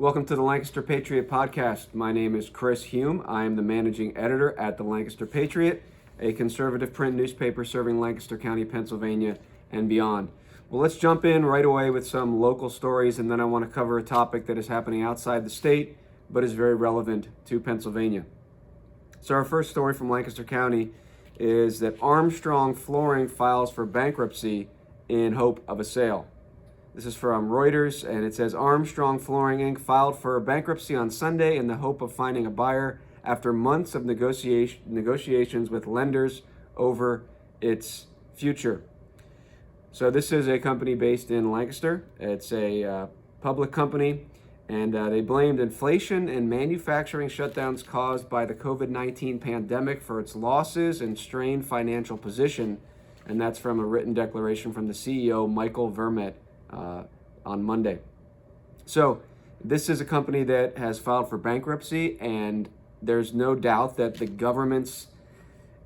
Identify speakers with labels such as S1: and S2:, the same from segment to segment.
S1: Welcome to the Lancaster Patriot Podcast. My name is Chris Hume. I am the managing editor at the Lancaster Patriot, a conservative print newspaper serving Lancaster County, Pennsylvania, and beyond. Well, let's jump in right away with some local stories, and then I want to cover a topic that is happening outside the state, but is very relevant to Pennsylvania. So our first story from Lancaster County is that Armstrong Flooring files for bankruptcy in hope of a sale. This is from Reuters, and it says Armstrong Flooring Inc. filed for bankruptcy on Sunday in the hope of finding a buyer after months of negotiations with lenders over its future. So this is a company based in Lancaster. It's a public company, and they blamed inflation and manufacturing shutdowns caused by the COVID-19 pandemic for its losses and strained financial position. And that's from a written declaration from the CEO, Michael Vermette, on Monday. So this is a company that has filed for bankruptcy, and there's no doubt that the government's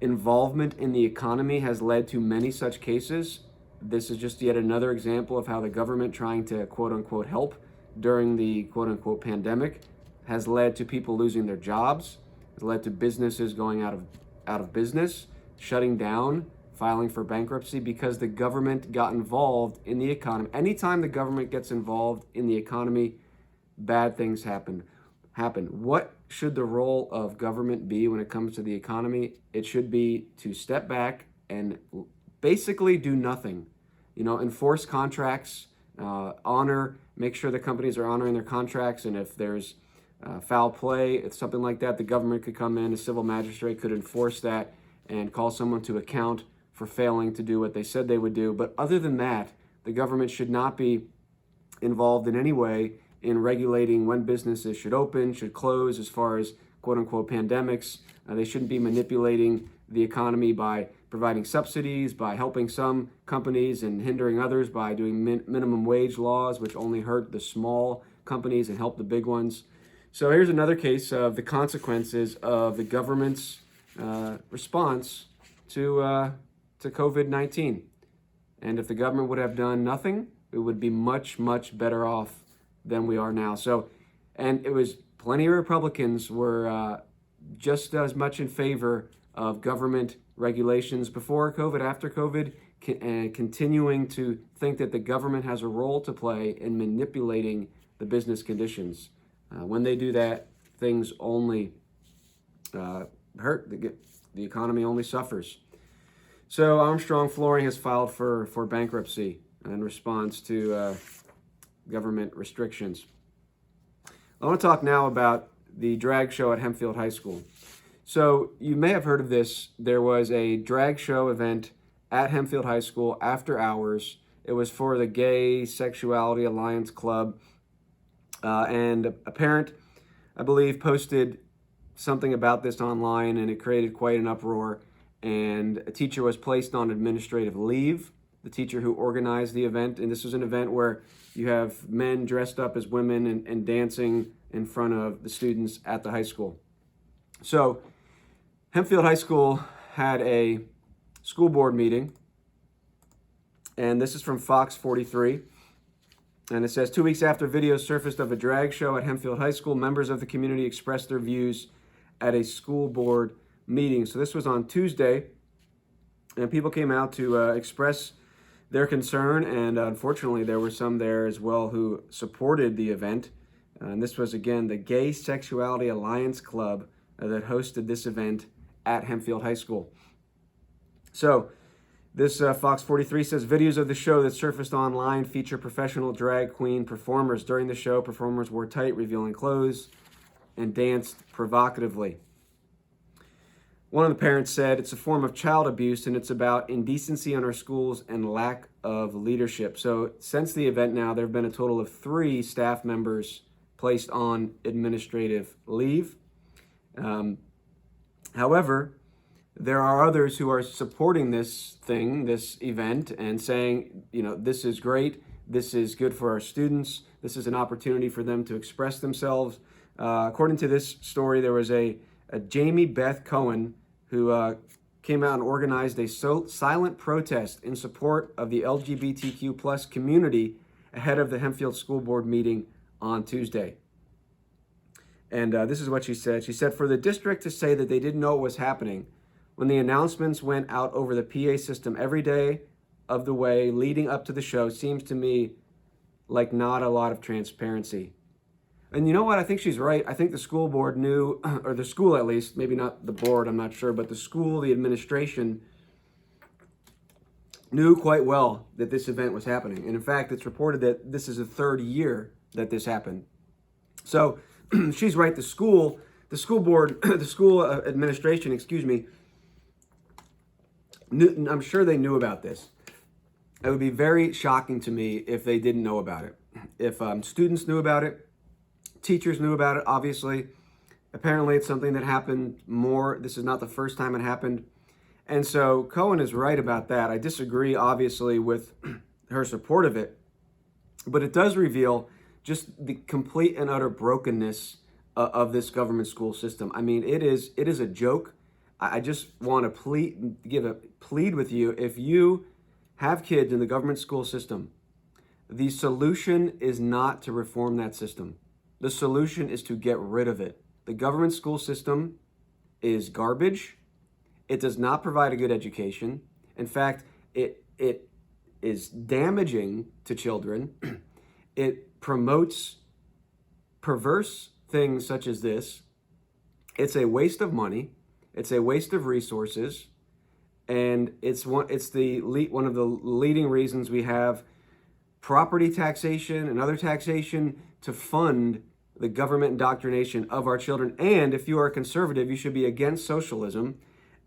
S1: involvement in the economy has led to many such cases. This is just yet another example of how the government trying to quote unquote help during the quote unquote pandemic has led to people losing their jobs, has led to businesses going out of business, shutting down, filing for bankruptcy because the government got involved in the economy. Anytime the government gets involved in the economy, bad things happen. What should the role of government be when it comes to the economy? It should be to step back and basically do nothing. Enforce contracts, make sure the companies are honoring their contracts, and if there's foul play, if something like that, the government could come in, a civil magistrate could enforce that and call someone to account for failing to do what they said they would do. But other than that, the government should not be involved in any way in regulating when businesses should open, should close, as far as quote-unquote pandemics. They shouldn't be manipulating the economy by providing subsidies, by helping some companies and hindering others by doing minimum wage laws, which only hurt the small companies and help the big ones. So here's another case of the consequences of the government's response to COVID-19. And if the government would have done nothing, we would be much, much better off than we are now. And it was plenty of Republicans were just as much in favor of government regulations before COVID, after COVID, and continuing to think that the government has a role to play in manipulating the business conditions. When they do that, things only hurt. The economy only suffers. So Armstrong Flooring has filed for bankruptcy in response to government restrictions. I want to talk now about the drag show at Hempfield High School. So you may have heard of this. There was a drag show event at Hempfield High School after hours. It was for the Gay Sexuality Alliance Club. And a parent, I believe, posted something about this online, and it created quite an uproar. And a teacher was placed on administrative leave, the teacher who organized the event. And this was an event where you have men dressed up as women and dancing in front of the students at the high school. So Hempfield High School had a school board meeting, and this is from Fox 43. And it says, 2 weeks after videos surfaced of a drag show at Hempfield High School, members of the community expressed their views at a school board meeting. So this was on Tuesday, and people came out to express their concern, and unfortunately there were some there as well who supported the event. And this was, again, the Gay Sexuality Alliance Club that hosted this event at Hempfield High School. So this Fox 43 says, videos of the show that surfaced online feature professional drag queen performers. During the show, performers wore tight, revealing clothes and danced provocatively. One of the parents said, it's a form of child abuse, and it's about indecency in our schools and lack of leadership. So since the event now, there have been a total of 3 staff members placed on administrative leave. However, there are others who are supporting this event, and saying, this is great. This is good for our students. This is an opportunity for them to express themselves. According to this story, there was a Jamie Beth Cohen who came out and organized a silent protest in support of the LGBTQ plus community ahead of the Hempfield School Board meeting on Tuesday. And this is what she said. She said, for the district to say that they didn't know what was happening when the announcements went out over the PA system every day of the way leading up to the show seems to me like not a lot of transparency. And you know what? I think she's right. I think the school board knew, or the school at least, maybe not the board, I'm not sure, but the school, the administration knew quite well that this event was happening. And in fact, it's reported that this is the third year that this happened. So she's right. The school board, the school administration, I'm sure they knew about this. It would be very shocking to me if they didn't know about it. If students knew about it, teachers knew about it, obviously. Apparently, it's something that happened more. This is not the first time it happened. And so Cohen is right about that. I disagree, obviously, with her support of it. But it does reveal just the complete and utter brokenness of this government school system. I mean, it is a joke. I just want to plead with you. If you have kids in the government school system, the solution is not to reform that system. The solution is to get rid of it. The government school system is garbage. It does not provide a good education. In fact, it is damaging to children. It promotes perverse things such as this. It's a waste of money. It's a waste of resources. And it's one of the leading reasons we have property taxation and other taxation to fund the government indoctrination of our children. And if you are a conservative, you should be against socialism.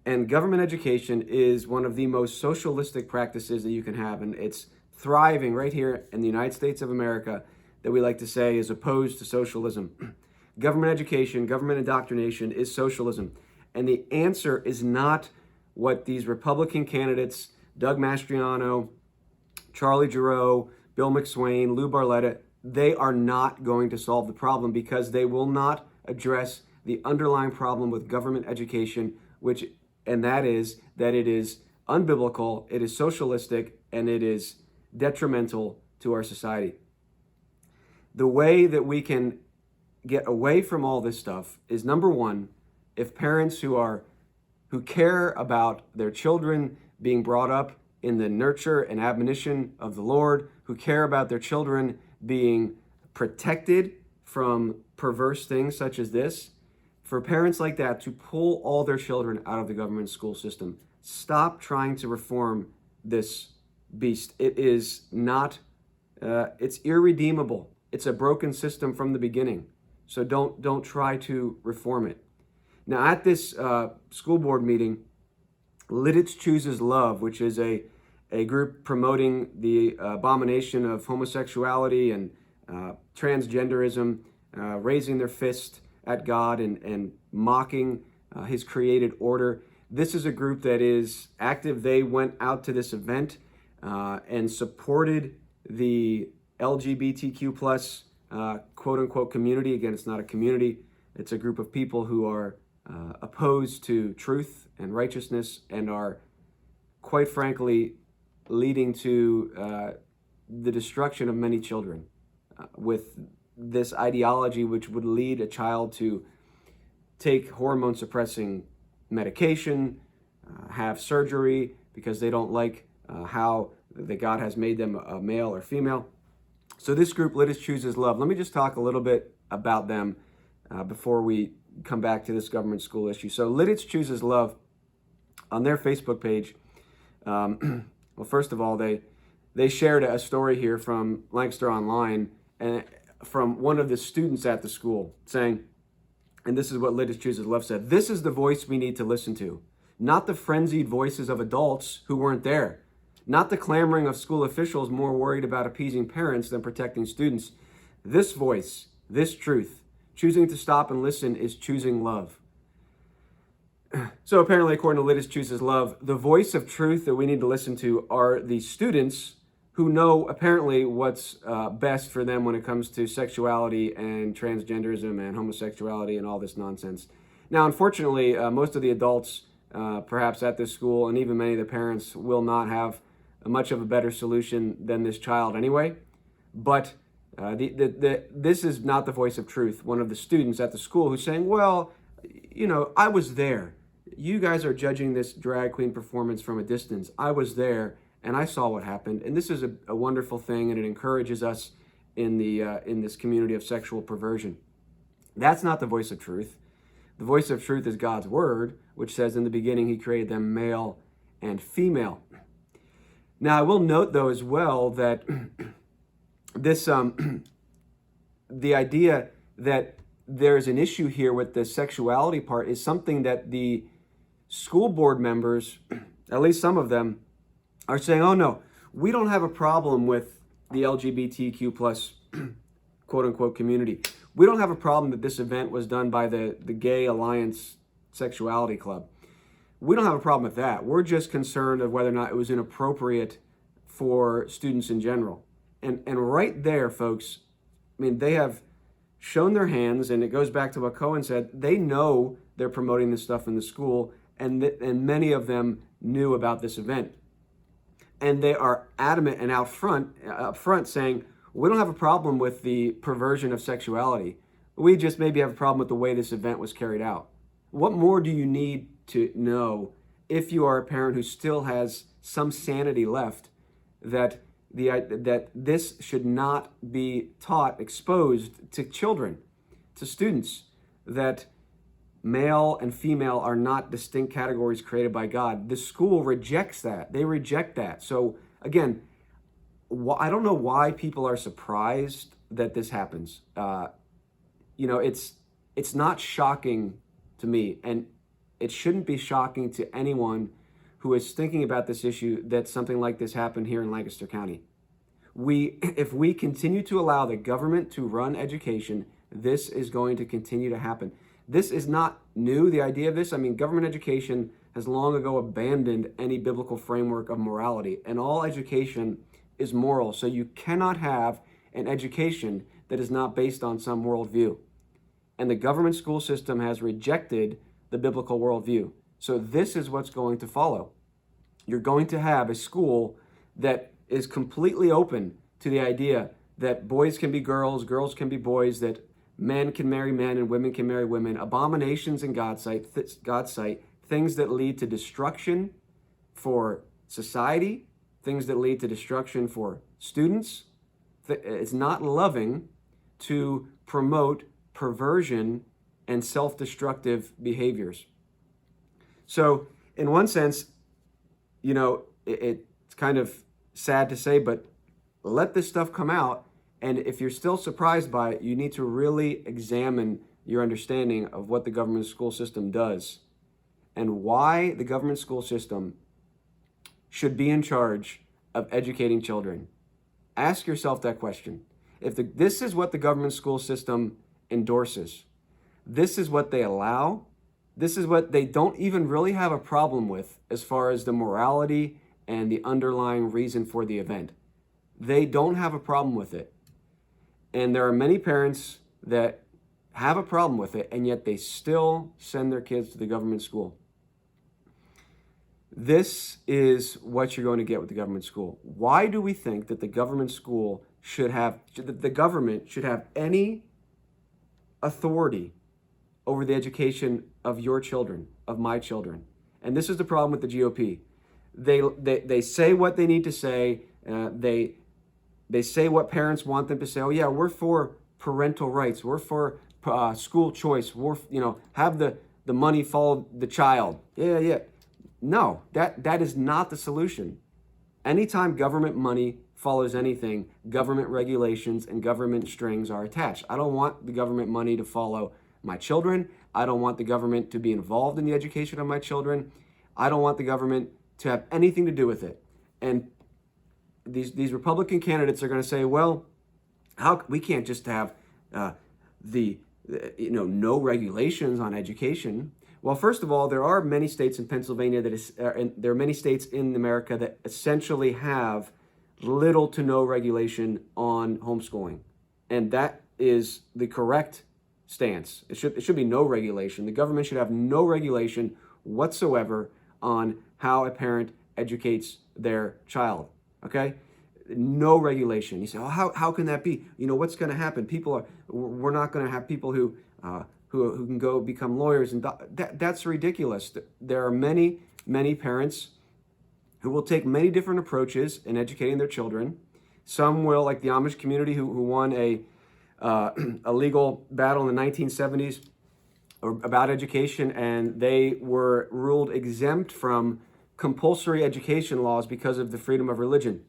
S1: And government education is one of the most socialistic practices that you can have. And it's thriving right here in the United States of America, that we like to say is opposed to socialism. Government education, government indoctrination is socialism. And the answer is not what these Republican candidates, Doug Mastriano, Charlie Giroux, Bill McSwain, Lou Barletta, they are not going to solve the problem, because they will not address the underlying problem with government education, that is that it is unbiblical, it is socialistic, and it is detrimental to our society. The way that we can get away from all this stuff is, number one, if parents who care about their children being brought up in the nurture and admonition of the Lord, who care about their children being protected from perverse things such as this, for parents like that to pull all their children out of the government school system. Stop trying to reform this beast. It is not, it's irredeemable. It's a broken system from the beginning. So don't try to reform it. Now, at this school board meeting, Lidditz Chooses Love, which is a group promoting the abomination of homosexuality and transgenderism, raising their fist at God and mocking his created order. This is a group that is active. They went out to this event and supported the LGBTQ plus quote unquote community. Again, it's not a community. It's a group of people who are opposed to truth and righteousness and are, quite frankly, leading to the destruction of many children with this ideology, which would lead a child to take hormone suppressing medication, have surgery because they don't like how that God has made them a male or female. So this group, Lidditz Chooses Love, let me just talk a little bit about them before we come back to this government school issue. So Lidditz Chooses Love, on their Facebook page, well, first of all, they shared a story here from Lancaster Online and from one of the students at the school saying, and this is what Lidditz Chooses Love said, "This is the voice we need to listen to, not the frenzied voices of adults who weren't there, not the clamoring of school officials more worried about appeasing parents than protecting students. This voice, this truth, choosing to stop and listen is choosing love." So apparently, according to Lidditz Chooses Love, the voice of truth that we need to listen to are the students who know apparently what's best for them when it comes to sexuality and transgenderism and homosexuality and all this nonsense. Now, unfortunately, most of the adults perhaps at this school and even many of the parents will not have much of a better solution than this child anyway. But This is not the voice of truth. One of the students at the school who's saying, well, I was there. You guys are judging this drag queen performance from a distance. I was there and I saw what happened. And this is a wonderful thing, and it encourages us in this community of sexual perversion. That's not the voice of truth. The voice of truth is God's word, which says in the beginning he created them male and female. Now, I will note, though, as well, that this the idea that there's an issue here with the sexuality part is something that the school board members, at least some of them, are saying, oh no, we don't have a problem with the LGBTQ plus quote unquote community. We don't have a problem that this event was done by the Gay Alliance Sexuality Club. We don't have a problem with that. We're just concerned of whether or not it was inappropriate for students in general. And right there, folks, I mean, they have shown their hands, and it goes back to what Cohen said. They know they're promoting this stuff in the school, and many of them knew about this event. And they are adamant and up front saying, we don't have a problem with the perversion of sexuality. We just maybe have a problem with the way this event was carried out. What more do you need to know if you are a parent who still has some sanity left that this should not be taught, exposed to children, to students, that male and female are not distinct categories created by God? The school rejects that. They reject that. So again, I don't know why people are surprised that this happens. It's not shocking to me, and it shouldn't be shocking to anyone who is thinking about this issue that something like this happened here in Lancaster County. If we continue to allow the government to run education, this is going to continue to happen. This is not new, the idea of this. I mean, government education has long ago abandoned any biblical framework of morality, and all education is moral. So you cannot have an education that is not based on some worldview. And the government school system has rejected the biblical worldview. So this is what's going to follow. You're going to have a school that is completely open to the idea that boys can be girls, girls can be boys, that men can marry men and women can marry women, abominations in God's sight, things that lead to destruction for society, things that lead to destruction for students. It's not loving to promote perversion and self-destructive behaviors. So in one sense, it's kind of sad to say, but let this stuff come out. And if you're still surprised by it, you need to really examine your understanding of what the government school system does and why the government school system should be in charge of educating children. Ask yourself that question. If this is what the government school system endorses, this is what they allow, this is what they don't even really have a problem with as far as the morality and the underlying reason for the event. They don't have a problem with it. And there are many parents that have a problem with it, and yet they still send their kids to the government school. This is what you're going to get with the government school. Why do we think that the government school the government should have any authority over the education of your children, of my children? And this is the problem with the GOP. They say what they need to say. They say what parents want them to say. Oh yeah, we're for parental rights. We're for school choice. We're have the money follow the child. Yeah. No, that is not the solution. Anytime government money follows anything, government regulations and government strings are attached. I don't want the government money to follow my children. I don't want the government to be involved in the education of my children. I don't want the government to have anything to do with it. And these Republican candidates are going to say, well, we can't just have no regulations on education. Well, first of all, there are many states in Pennsylvania there are many states in America that essentially have little to no regulation on homeschooling, and that is the correct stance. It should be no regulation. The government should have no regulation whatsoever on how a parent educates their child. Okay, no regulation. You say, oh, how can that be? What's going to happen? We're not going to have people who can go become lawyers, and that's ridiculous. There are many parents who will take many different approaches in educating their children. Some will, like the Amish community, who won a legal battle in the 1970s about education, and they were ruled exempt from compulsory education laws because of the freedom of religion.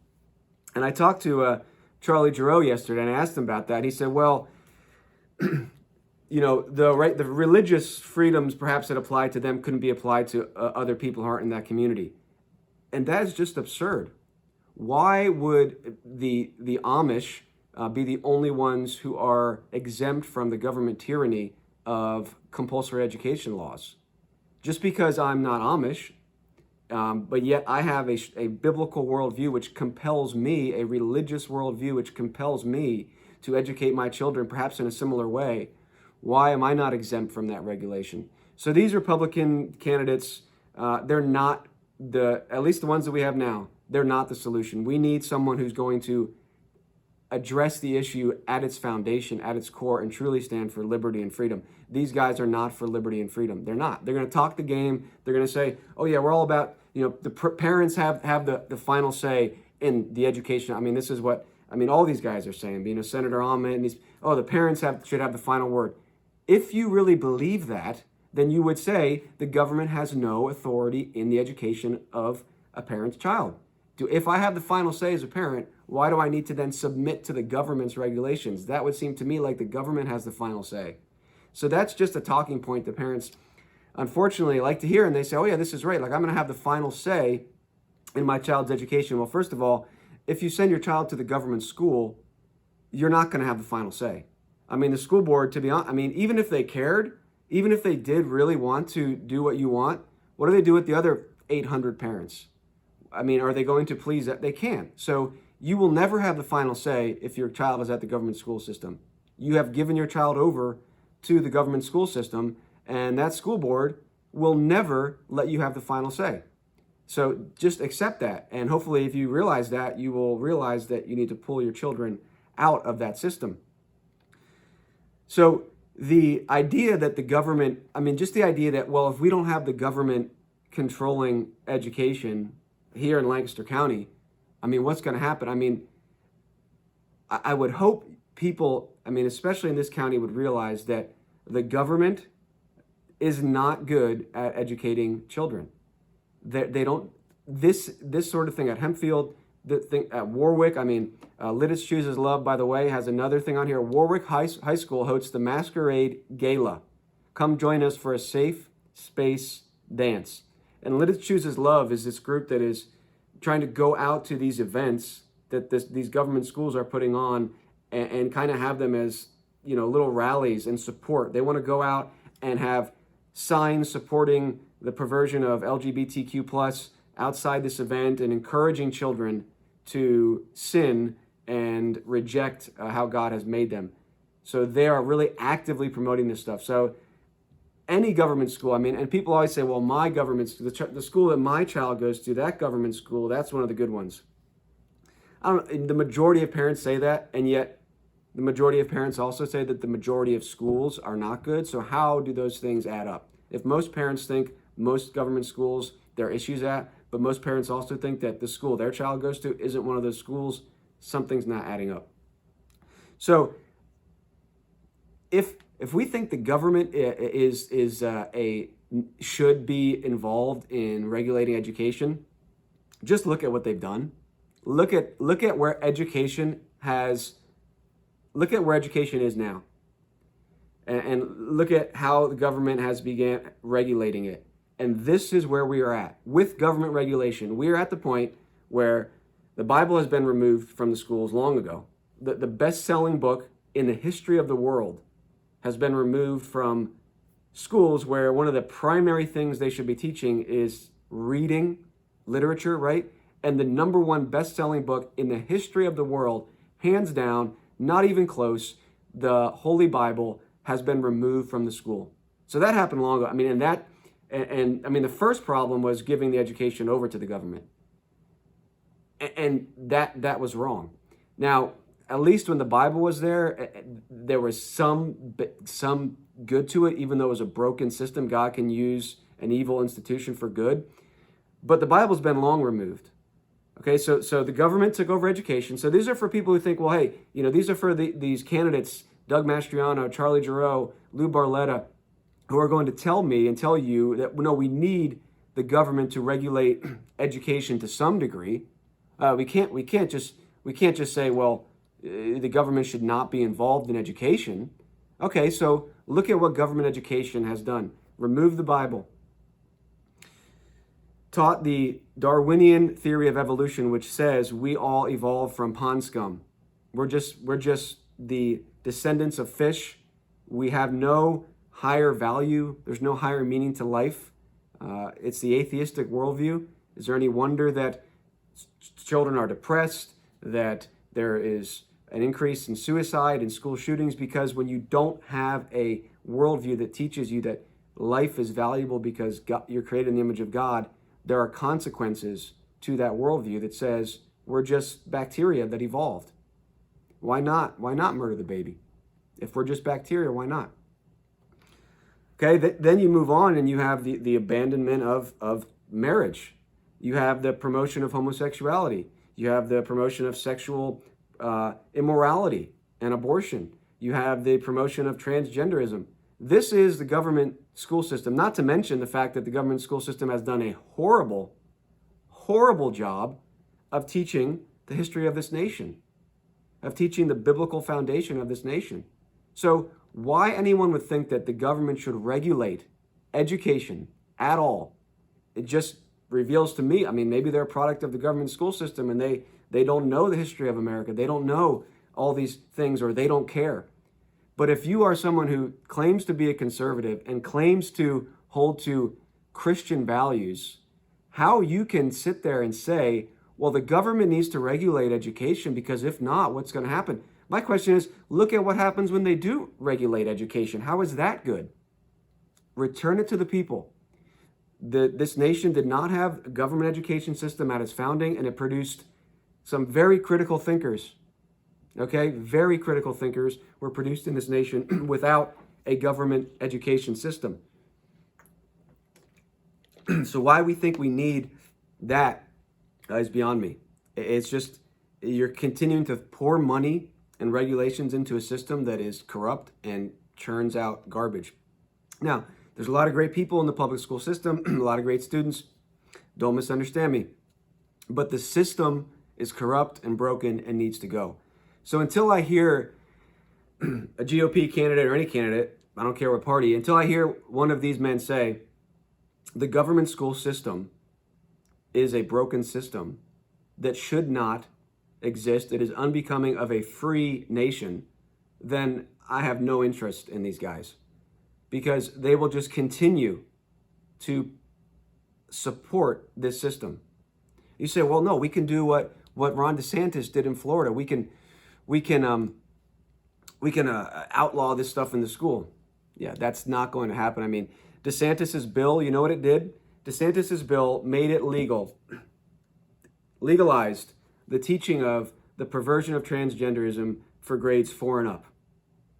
S1: And I talked to Charlie Giroux yesterday, and I asked him about that. He said, well, the religious freedoms perhaps that apply to them couldn't be applied to other people who aren't in that community. And that is just absurd. Why would the Amish be the only ones who are exempt from the government tyranny of compulsory education laws? Just because I'm not Amish, but yet I have a biblical worldview which compels me, a religious worldview which compels me to educate my children perhaps in a similar way. Why am I not exempt from that regulation? So these Republican candidates, they're not at least the ones that we have now, they're not the solution. We need someone who's going to address the issue at its foundation, at its core, and truly stand for liberty and freedom. These guys are not for liberty and freedom. They're not. They're going to talk the game. They're going to say, oh yeah, we're all about, the parents have the final say in the education. I mean, this is what, all these guys are saying, Senator Ahmed and the parents should have the final word. If you really believe that, then you would say the government has no authority in the education of a parent's child. If I have the final say as a parent, why do I need to then submit to the government's regulations? That would seem to me like the government has the final say. So that's just a talking point that parents, unfortunately, like to hear, and they say, oh yeah, this is right. Like, I'm going to have the final say in my child's education. Well, first of all, if you send your child to the government school, you're not going to have the final say. The school board, to be honest, even if they cared, even if they did really want to do what you want, what do they do with the other 800 parents? Are they going to please that? They can't. So you will never have the final say if your child is at the government school system. You have given your child over to the government school system, and that school board will never let you have the final say. So just accept that. And hopefully if you realize that, you will realize that you need to pull your children out of that system. So the idea that the government, just the idea that, well, if we don't have the government controlling education here in Lancaster County, what's going to happen? I would hope people, especially in this county, would realize that the government is not good at educating children. They don't, this sort of thing at Hempfield, the thing at Warwick, Lidditz Chooses Love, by the way, has another thing on here. Warwick High School hosts the Masquerade Gala. Come join us for a safe space dance. And Lidditz Chooses Love is this group that is trying to go out to these events that these government schools are putting on and kind of have them as, little rallies and support. They want to go out and have signs supporting the perversion of LGBTQ plus outside this event and encouraging children to sin and reject how God has made them. So they are really actively promoting this stuff. So any government school, and people always say, well, my government, the school that my child goes to, that government school, that's one of the good ones. The majority of parents say that, and yet the majority of parents also say that the majority of schools are not good. So how do those things add up? If most parents think most government schools, there are issues at, but most parents also think that the school their child goes to isn't one of those schools, something's not adding up. So if we think the government should be involved in regulating education, just look at what they've done. Look at where education is now, and look at how the government has began regulating it. And this is where we are at with government regulation. We are at the point where the Bible has been removed from the schools long ago. The best-selling book in the history of the world has been removed from schools, where one of the primary things they should be teaching is reading, literature, right? And the number one best-selling book in the history of the world, hands down, not even close, the Holy Bible, has been removed from the school. So that happened long ago. The first problem was giving the education over to the government. And that was wrong. Now, at least when the Bible was there, there was some good to it, even though it was a broken system. God can use an evil institution for good. But the Bible's been long removed. Okay, so the government took over education. So these are for people who think, well, hey, these are for these candidates, Doug Mastriano, Charlie Giroux, Lou Barletta, who are going to tell me and tell you that, no, we need the government to regulate education to some degree. We can't just say, well, the government should not be involved in education. Okay, so look at what government education has done. Remove the Bible. Taught the Darwinian theory of evolution, which says we all evolved from pond scum. We're just the descendants of fish. We have no higher value. There's no higher meaning to life. It's the atheistic worldview. Is there any wonder that children are depressed, that there is an increase in suicide and school shootings? Because when you don't have a worldview that teaches you that life is valuable because God, you're created in the image of God, there are consequences to that worldview that says we're just bacteria that evolved. Why not murder the baby? If we're just bacteria, why not? Okay, then you move on and you have the abandonment of marriage. You have the promotion of homosexuality. You have the promotion of sexual immorality and abortion. You have the promotion of transgenderism. This is the government school system, not to mention the fact that the government school system has done a horrible, horrible job of teaching the history of this nation, of teaching the biblical foundation of this nation. So why anyone would think that the government should regulate education at all, it just reveals to me, maybe they're a product of the government school system and they don't know the history of America. They don't know all these things, or they don't care. But if you are someone who claims to be a conservative and claims to hold to Christian values, how you can sit there and say, well, the government needs to regulate education because if not, what's going to happen? My question is, look at what happens when they do regulate education. How is that good? Return it to the people. This nation did not have a government education system at its founding, and it produced some very critical thinkers. Okay, very critical thinkers were produced in this nation without a government education system. So why we think we need that is beyond me. It's just, you're continuing to pour money and regulations into a system that is corrupt and churns out garbage. Now, there's a lot of great people in the public school system, a lot of great students. Don't misunderstand me. But the system is corrupt and broken and needs to go. So until I hear a GOP candidate or any candidate, I don't care what party, until I hear one of these men say, the government school system is a broken system that should not exist, it is unbecoming of a free nation, then I have no interest in these guys. Because they will just continue to support this system. You say, well, no, we can do what Ron DeSantis did in Florida. We can outlaw this stuff in the school. Yeah, that's not going to happen. DeSantis's bill, you know what it did? DeSantis's bill made it legalized the teaching of the perversion of transgenderism for grades 4 and up.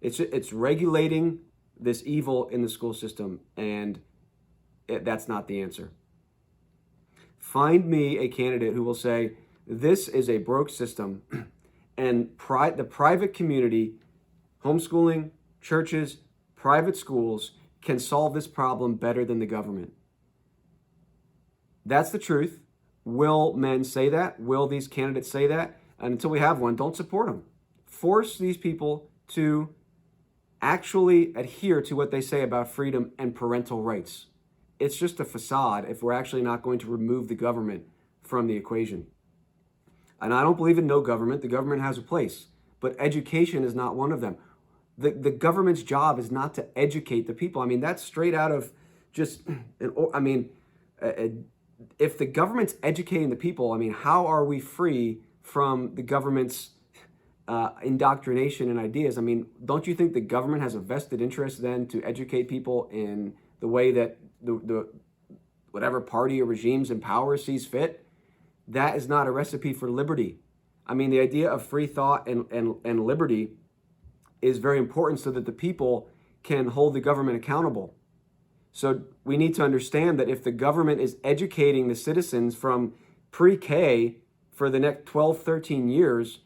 S1: It's regulating this evil in the school system, and that's not the answer. Find me a candidate who will say, this is a broke system, and the private community, homeschooling, churches, private schools can solve this problem better than the government. That's the truth. Will men say that? Will these candidates say that? And until we have one, don't support them. Force these people to actually adhere to what they say about freedom and parental rights. It's just a facade if we're actually not going to remove the government from the equation. And I don't believe in no government. The government has a place, but education is not one of them. The government's job is not to educate the people. That's straight out of just, if the government's educating the people, how are we free from the government's indoctrination and ideas? Don't you think the government has a vested interest then to educate people in the way that the whatever party or regime's in power sees fit? that is not a recipe for liberty. I mean, the idea of free thought and liberty is very important so that the people can hold the government accountable. So we need to understand that if the government is educating the citizens from pre-K for the next 12, 13 years,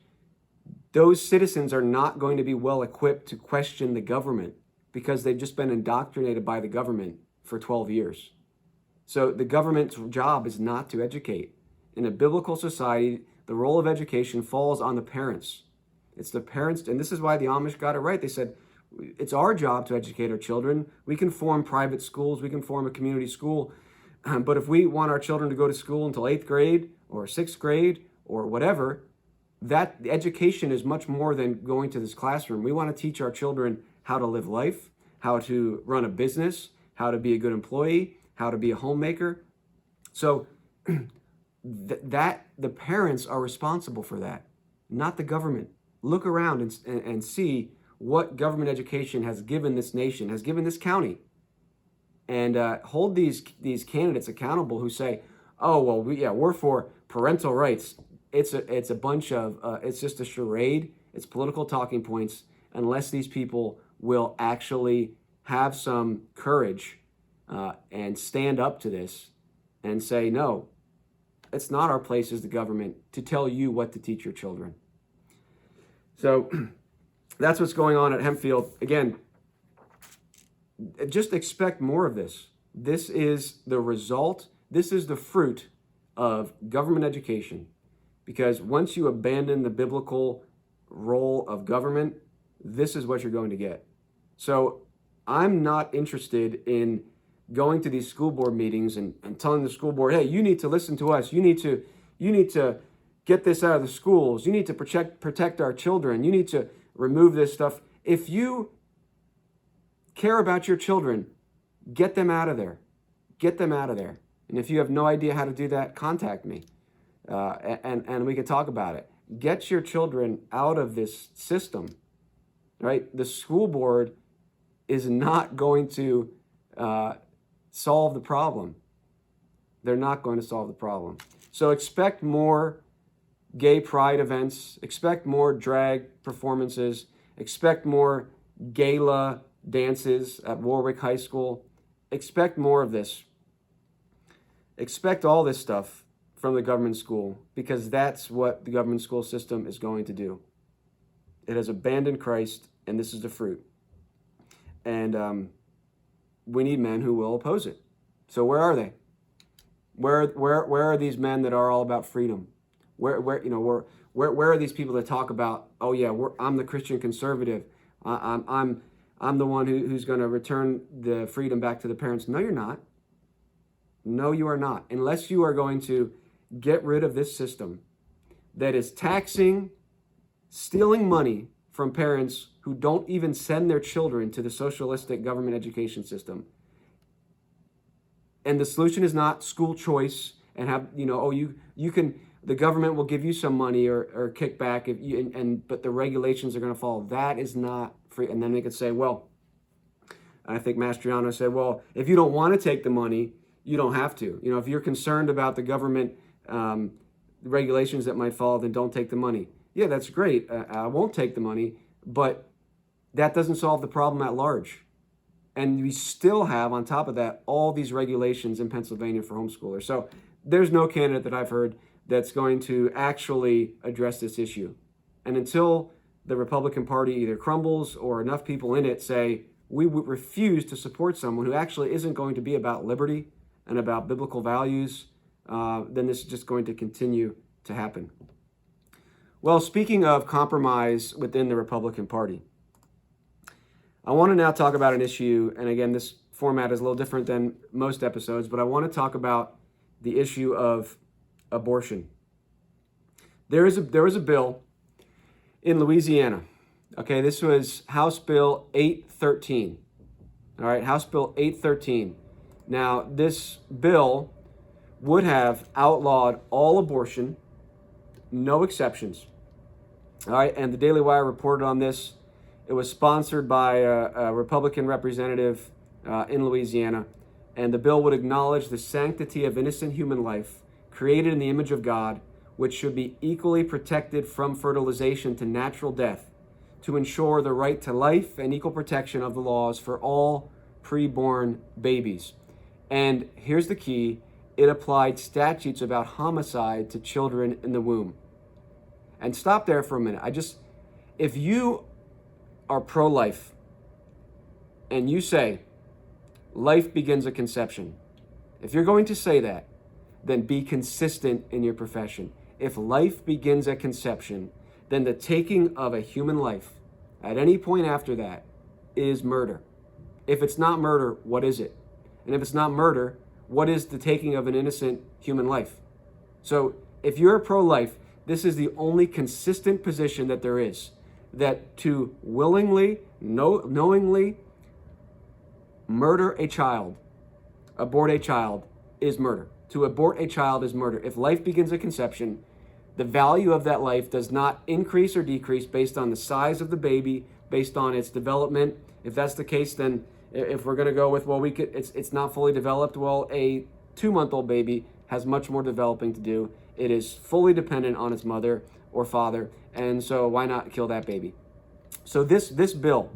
S1: those citizens are not going to be well equipped to question the government because they've just been indoctrinated by the government for 12 years. So the government's job is not to educate. In a biblical society, the role of education falls on the parents. It's the parents, and this is why the Amish got it right. They said, it's our job to educate our children. We can form private schools. We can form a community school. But if we want our children to go to school until 8th grade or 6th grade or whatever, that education is much more than going to this classroom. We want to teach our children how to live life, how to run a business, how to be a good employee, how to be a homemaker. So that the parents are responsible for that, not the government. Look around and see what government education has given this nation, has given this county, and hold these candidates accountable who say, "Oh well, we're for parental rights." It's a bunch of it's just a charade. It's political talking points. Unless these people will actually have some courage and stand up to this and say, "No, it's not our place as the government to tell you what to teach your children." So that's what's going on at Hempfield. Again, just expect more of this. This is the result. This is the fruit of government education. Because once you abandon the biblical role of government, this is what you're going to get. So I'm not interested in going to these school board meetings and telling the school board, hey, you need to listen to us. You need to get this out of the schools. You need to protect our children. You need to remove this stuff. If you care about your children, get them out of there. Get them out of there. And if you have no idea how to do that, contact me. And we can talk about it. Get your children out of this system, right? The school board is not going to solve the problem. They're not going to solve the problem. So expect more gay pride events, expect more drag performances, expect more gala dances at Warwick High School. Expect more of this. Expect all this stuff from the government school, because that's what the government school system is going to do. It has abandoned Christ, and this is the fruit. And we need men who will oppose it. So where are they? Where are these men that are all about freedom? Where are these people that talk about, oh yeah, I'm the Christian conservative. I'm the one who's going to return the freedom back to the parents. No, you're not. No, you are not. Unless you are going to get rid of this system that is taxing, stealing money from parents who don't even send their children to the socialistic government education system. And the solution is not school choice and have, you can, the government will give you some money or kickback if you, but the regulations are going to follow. That is not free. And then they could say, well, I think Mastriano said, well, if you don't want to take the money, you don't have to. If you're concerned about the government regulations that might follow, then don't take the money. Yeah, that's great. I won't take the money, but that doesn't solve the problem at large. And we still have, on top of that, all these regulations in Pennsylvania for homeschoolers. So there's no candidate that I've heard that's going to actually address this issue. And until the Republican Party either crumbles or enough people in it say, we refuse to support someone who actually isn't going to be about liberty and about biblical values, then this is just going to continue to happen. Well, speaking of compromise within the Republican Party, I want to now talk about an issue, and again, this format is a little different than most episodes, but I want to talk about the issue of abortion. There was a bill in Louisiana. Okay, this was House Bill 813. All right, House Bill 813. Now, this bill would have outlawed all abortion, no exceptions. All right, and the Daily Wire reported on this. It was sponsored by a Republican representative in Louisiana, and the bill would acknowledge the sanctity of innocent human life, created in the image of God, which should be equally protected from fertilization to natural death, to ensure the right to life and equal protection of the laws for all preborn babies. And here's the key: it applied statutes about homicide to children in the womb. And stop there for a minute. If you are pro-life and you say life begins at conception, if you're going to say that, then be consistent in your profession. If life begins at conception, then the taking of a human life at any point after that is murder. If it's not murder, what is it? And if it's not murder, what is the taking of an innocent human life? So if you're pro-life, this is the only consistent position that there is, that to willingly, knowingly murder a child, abort a child, is murder. To abort a child is murder. If life begins at conception, the value of that life does not increase or decrease based on the size of the baby, based on its development. If that's the case, then if we're going to go with, well, it's not fully developed, well, a 2-month-old baby has much more developing to do. It is fully dependent on its mother or father, and so why not kill that baby? So this bill,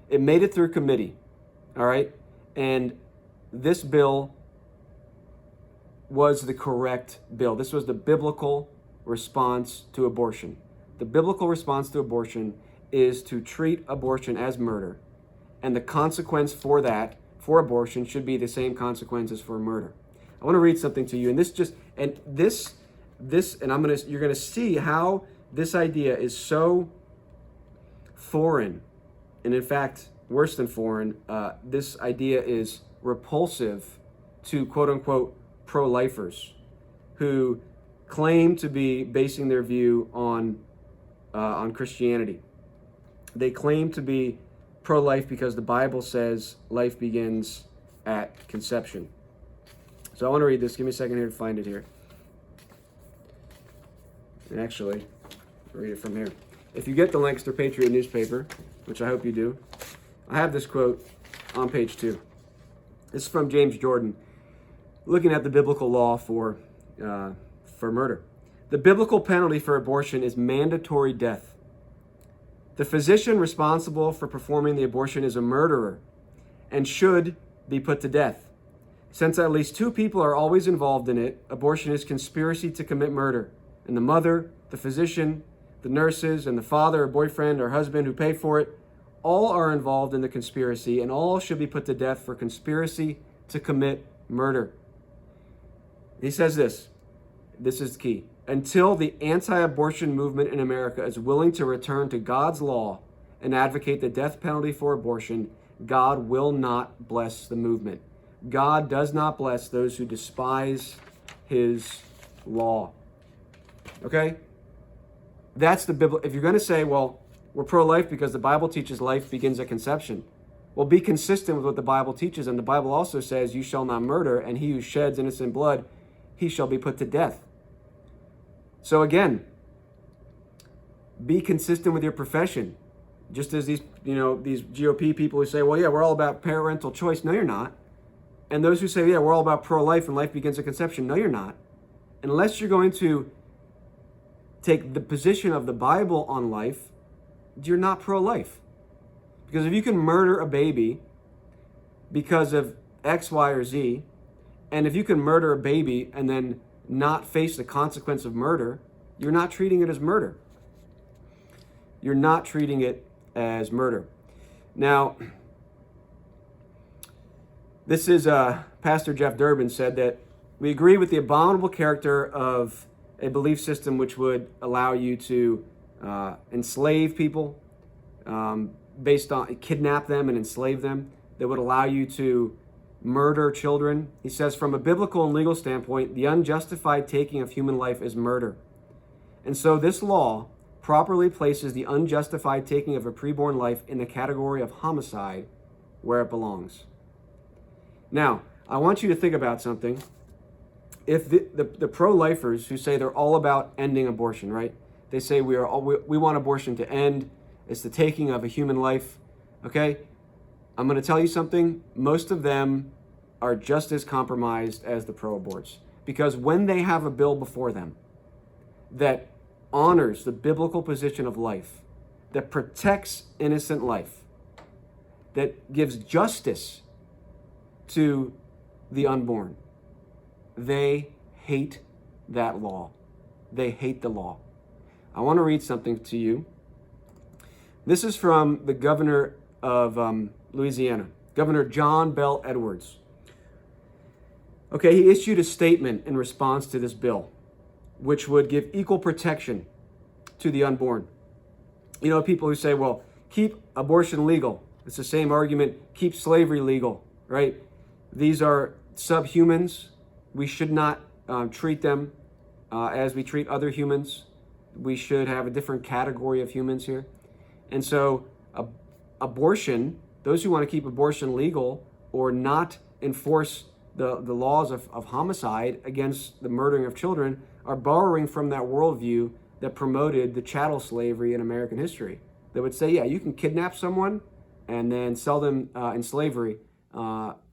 S1: it made it through committee, all right? And this bill was the correct bill. This was the biblical response to abortion. The biblical response to abortion is to treat abortion as murder. And the consequence for that, for abortion, should be the same consequences for murder. I want to read something to you, and you're gonna see how this idea is so foreign, and in fact, worse than foreign. This idea is repulsive to quote unquote pro-lifers who claim to be basing their view on Christianity. They claim to be pro-life because the Bible says life begins at conception. So I want to read this. Give me a second here to find it here. And actually, I'll read it from here. If you get the Lancaster Patriot newspaper, which I hope you do, I have this quote on page 2. This is from James Jordan, looking at the biblical law for murder. The biblical penalty for abortion is mandatory death. The physician responsible for performing the abortion is a murderer and should be put to death. Since at least 2 people are always involved in it, abortion is conspiracy to commit murder. And the mother, the physician, the nurses, and the father or boyfriend or husband who pay for it, all are involved in the conspiracy, and all should be put to death for conspiracy to commit murder. He says this is key. Until the anti-abortion movement in America is willing to return to God's law and advocate the death penalty for abortion, God will not bless the movement. God does not bless those who despise his law. Okay? That's the Bible. If you're going to say, well, we're pro-life because the Bible teaches life begins at conception, well, be consistent with what the Bible teaches. And the Bible also says, you shall not murder, and he who sheds innocent blood, he shall be put to death. So again, be consistent with your profession. Just as these GOP people who say, well, yeah, we're all about parental choice. No, you're not. And those who say, yeah, we're all about pro-life and life begins at conception. No, you're not. Unless you're going to take the position of the Bible on life, you're not pro-life. Because if you can murder a baby because of X, Y, or Z, and if you can murder a baby and then not face the consequence of murder, you're not treating it as murder. You're not treating it as murder. Now, this is Pastor Jeff Durbin said that we agree with the abominable character of a belief system which would allow you to enslave people, based on kidnap them and enslave them, that would allow you to murder children. He says, from a biblical and legal standpoint, the unjustified taking of human life is murder. And so this law properly places the unjustified taking of a preborn life in the category of homicide where it belongs. Now, I want you to think about something. If the pro-lifers who say they're all about ending abortion, right? They say we want abortion to end. It's the taking of a human life. Okay? I'm going to tell you something. Most of them are just as compromised as the pro-aborts. because when they have a bill before them that honors the biblical position of life, that protects innocent life, that gives justice to the unborn, they hate that law. They hate the law. I want to read something to you. This is from the governor of Louisiana, Governor John Bell Edwards. Okay, he issued a statement in response to this bill, which would give equal protection to the unborn. You know, people who say, well, keep abortion legal. It's the same argument, keep slavery legal, right? These are subhumans. We should not treat them as we treat other humans. We should have a different category of humans here. And so abortion, those who want to keep abortion legal or not enforce the laws of homicide against the murdering of children are borrowing from that worldview that promoted the chattel slavery in American history. They would say, yeah, you can kidnap someone and then sell them in slavery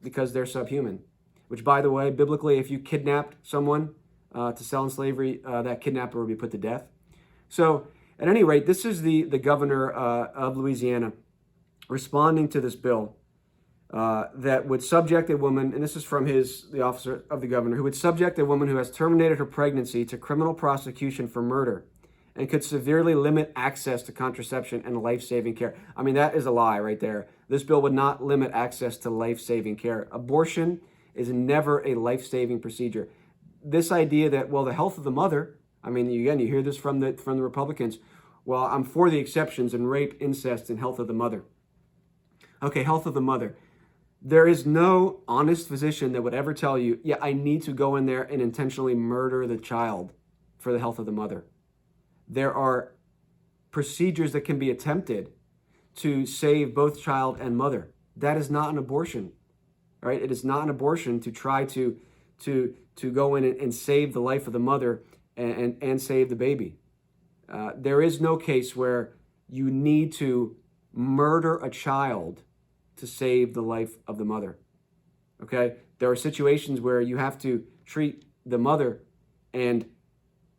S1: because they're subhuman. Which, by the way, biblically, if you kidnapped someone to sell in slavery, that kidnapper would be put to death. So, at any rate, this is the governor of Louisiana responding to this bill that would subject a woman, and this is from the officer of the governor, who would subject a woman who has terminated her pregnancy to criminal prosecution for murder and could severely limit access to contraception and life-saving care. I mean, that is a lie right there. This bill would not limit access to life-saving care. Abortion is never a life-saving procedure. This idea that, well, the health of the mother, I mean, again, you hear this from the Republicans. Well, I'm for the exceptions in rape, incest, and health of the mother. Okay, health of the mother. There is no honest physician that would ever tell you, yeah, I need to go in there and intentionally murder the child for the health of the mother. There are procedures that can be attempted to save both child and mother. That is not an abortion, right? It is not an abortion to try to go in and save the life of the mother and save the baby. There is no case where you need to murder a child to save the life of the mother. Okay? There are situations where you have to treat the mother and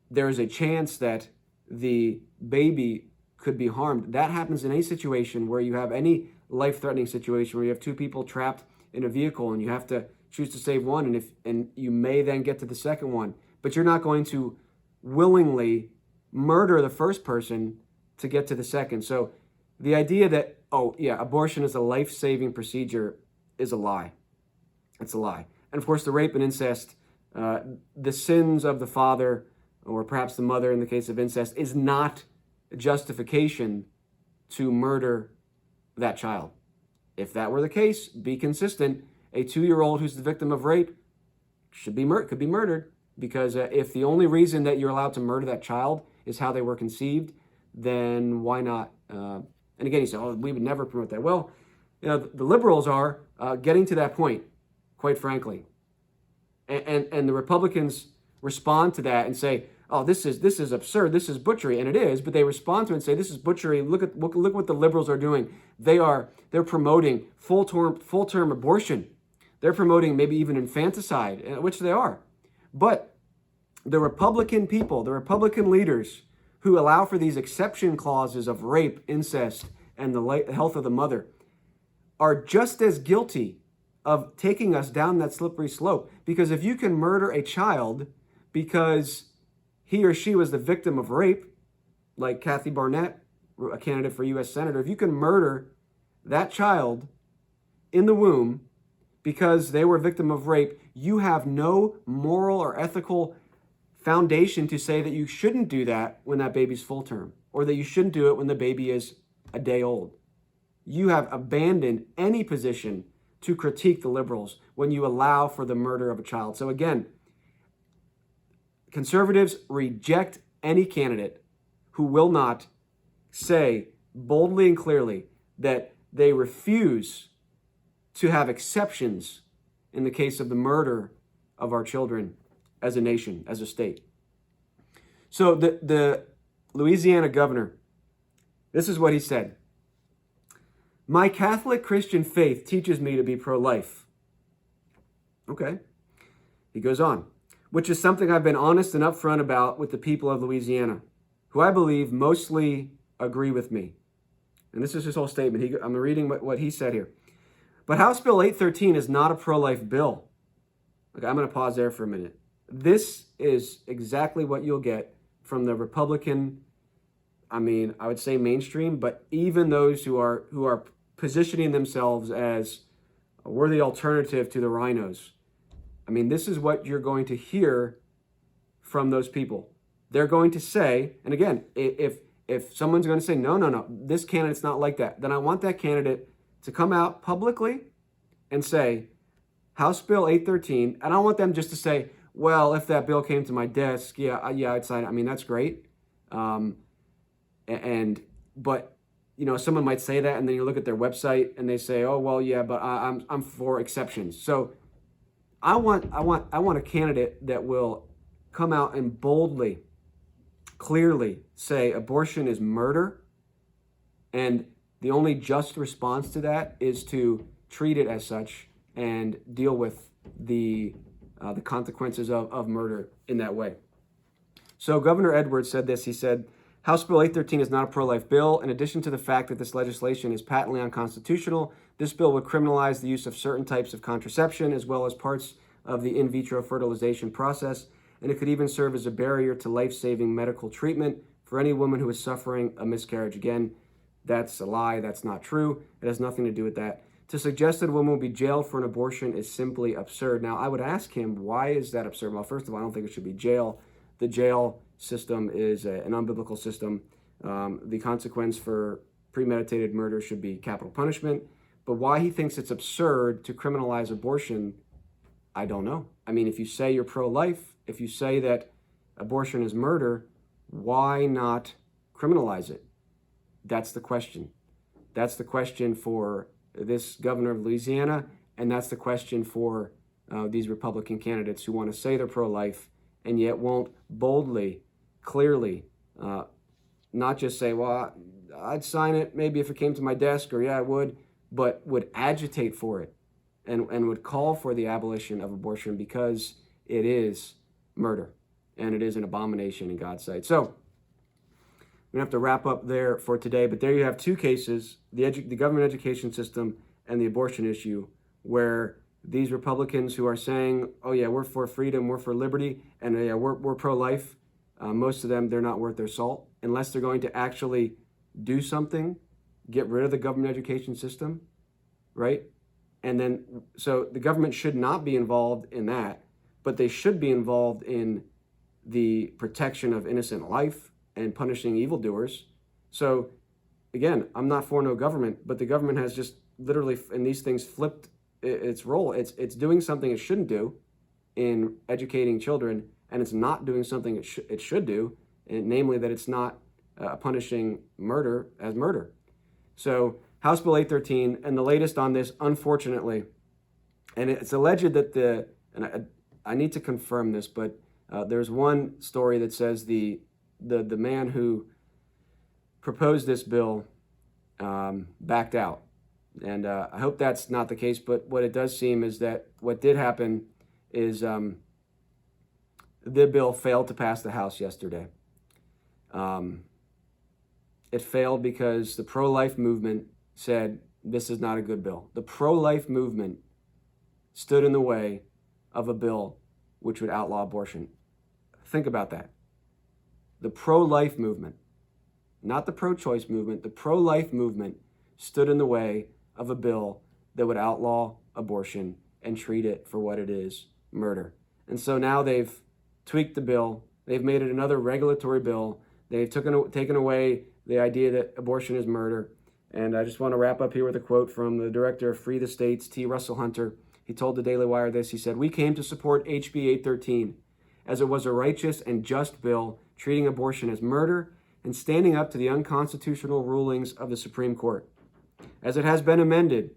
S1: there is a chance that the baby could be harmed. That happens in any situation where you have any life-threatening situation where you have two people trapped in a vehicle and you have to choose to save one and you may then get to the second one, but you're not going to willingly murder the first person to get to the second. So the idea that, oh yeah, abortion is a life-saving procedure is a lie. It's a lie. And of course, the rape and incest, the sins of the father or perhaps the mother in the case of incest is not justification to murder that child. If that were the case, be consistent. A 2-year-old who's the victim of rape could be murdered, because if the only reason that you're allowed to murder that child is how they were conceived, then why not? And again, you say, oh, we would never promote that. Well, you know, the liberals are getting to that point, quite frankly. And the Republicans respond to that and say, oh, this is absurd, this is butchery, and it is, but they respond to it and say, this is butchery, look what the liberals are doing. They're promoting full-term abortion. They're promoting maybe even infanticide, which they are. But the Republican people, the Republican leaders who allow for these exception clauses of rape, incest, and the health of the mother are just as guilty of taking us down that slippery slope. Because if you can murder a child because he or she was the victim of rape, like Kathy Barnett, a candidate for U.S. Senator, if you can murder that child in the womb because they were a victim of rape, you have no moral or ethical foundation to say that you shouldn't do that when that baby's full term, or that you shouldn't do it when the baby is a day old. You have abandoned any position to critique the liberals when you allow for the murder of a child. So again, conservatives reject any candidate who will not say boldly and clearly that they refuse to have exceptions in the case of the murder of our children as a nation, as a state. So the Louisiana governor, this is what he said. My Catholic Christian faith teaches me to be pro-life. Okay. He goes on. which is something I've been honest and upfront about with the people of Louisiana, who I believe mostly agree with me. And this is his whole statement. I'm reading what he said here. But House Bill 813 is not a pro-life bill. Okay, I'm going to pause there for a minute. This is exactly what you'll get from the Republican, I would say mainstream, but even those who are positioning themselves as a worthy alternative to the rhinos. This is what you're going to hear from those people. They're going to say, and again, if someone's going to say, no, this candidate's not like that, then I want that candidate to come out publicly and say, House Bill 813, and I want them just to say, well, if that bill came to my desk, yeah, I'd sign it. That's great. But someone might say that, and then you look at their website and they say, oh, well, yeah, but I'm for exceptions. So I want a candidate that will come out and boldly, clearly say abortion is murder, and the only just response to that is to treat it as such and deal with the consequences of murder in that way. So Governor Edwards said this. He said, House Bill 813 is not a pro-life bill. In addition to the fact that this legislation is patently unconstitutional, this bill would criminalize the use of certain types of contraception as well as parts of the in vitro fertilization process, and it could even serve as a barrier to life-saving medical treatment for any woman who is suffering a miscarriage. Again, that's a lie. That's not true. It has nothing to do with that. To suggest that a woman will be jailed for an abortion is simply absurd. Now, I would ask him, why is that absurd? Well, first of all, I don't think it should be jail. The jail system is an unbiblical system. The consequence for premeditated murder should be capital punishment. But why he thinks it's absurd to criminalize abortion, I don't know. If you say you're pro-life, if you say that abortion is murder, why not criminalize it? That's the question. That's the question for this governor of Louisiana, and that's the question for these Republican candidates who want to say they're pro-life and yet won't boldly, clearly, not just say, well, I'd sign it maybe if it came to my desk, or yeah, I would, but would agitate for it and would call for the abolition of abortion because it is murder and it is an abomination in God's sight. So we're going to have to wrap up there for today, but there you have two cases, the government education system and the abortion issue, where these Republicans who are saying, oh yeah, we're for freedom, we're for liberty, and yeah, we're pro-life, most of them, they're not worth their salt unless they're going to actually do something, get rid of the government education system, right? And then, so the government should not be involved in that, but they should be involved in the protection of innocent life and punishing evildoers. So again, I'm not for no government, but the government has just literally, in these things, flipped its role. It's doing something it shouldn't do in educating children, and it's not doing something it should do, and namely that it's not punishing murder as murder. So House Bill 813, and the latest on this, unfortunately, and it's alleged that and I need to confirm this, but there's one story that says the man who proposed this bill backed out. And I hope that's not the case, but what it does seem is that what did happen is the bill failed to pass the House yesterday. It failed because the pro-life movement said this is not a good bill. The pro-life movement stood in the way of a bill which would outlaw abortion. Think about that. The pro-life movement, not the pro-choice movement, the pro-life movement stood in the way of a bill that would outlaw abortion and treat it for what it is, murder. And so now they've tweaked the bill. They've made it another regulatory bill. They've taken away the idea that abortion is murder. And I just want to wrap up here with a quote from the director of Free the States, T. Russell Hunter. He told the Daily Wire this. He said, "We came to support HB 813 as it was a righteous and just bill treating abortion as murder and standing up to the unconstitutional rulings of the Supreme Court. As it has been amended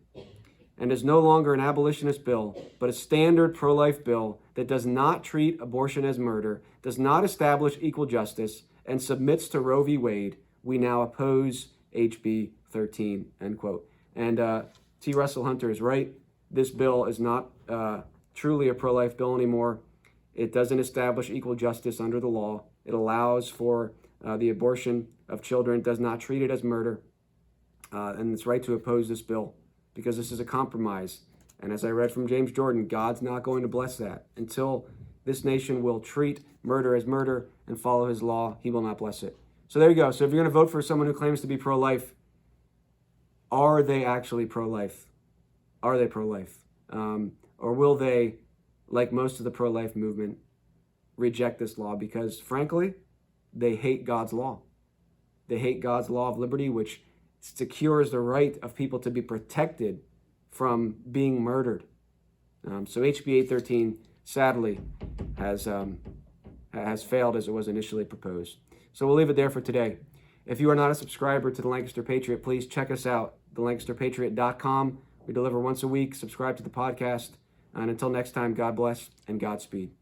S1: and is no longer an abolitionist bill, but a standard pro-life bill that does not treat abortion as murder, does not establish equal justice, and submits to Roe v. Wade, we now oppose HB 13, end quote. And T. Russell Hunter is right. This bill is not truly a pro-life bill anymore. It doesn't establish equal justice under the law. It allows for the abortion of children, does not treat it as murder. And it's right to oppose this bill because this is a compromise. And as I read from James Jordan, God's not going to bless that. Until this nation will treat murder as murder and follow his law, he will not bless it. So there you go. So if you're going to vote for someone who claims to be pro-life, are they actually pro-life? Are they pro-life? Or will they, like most of the pro-life movement, reject this law? Because frankly, they hate God's law. They hate God's law of liberty, which secures the right of people to be protected from being murdered. So HB 813, sadly, has failed as it was initially proposed. So we'll leave it there for today. If you are not a subscriber to the Lancaster Patriot, please check us out, thelancasterpatriot.com. We deliver once a week. Subscribe to the podcast. And until next time, God bless and Godspeed.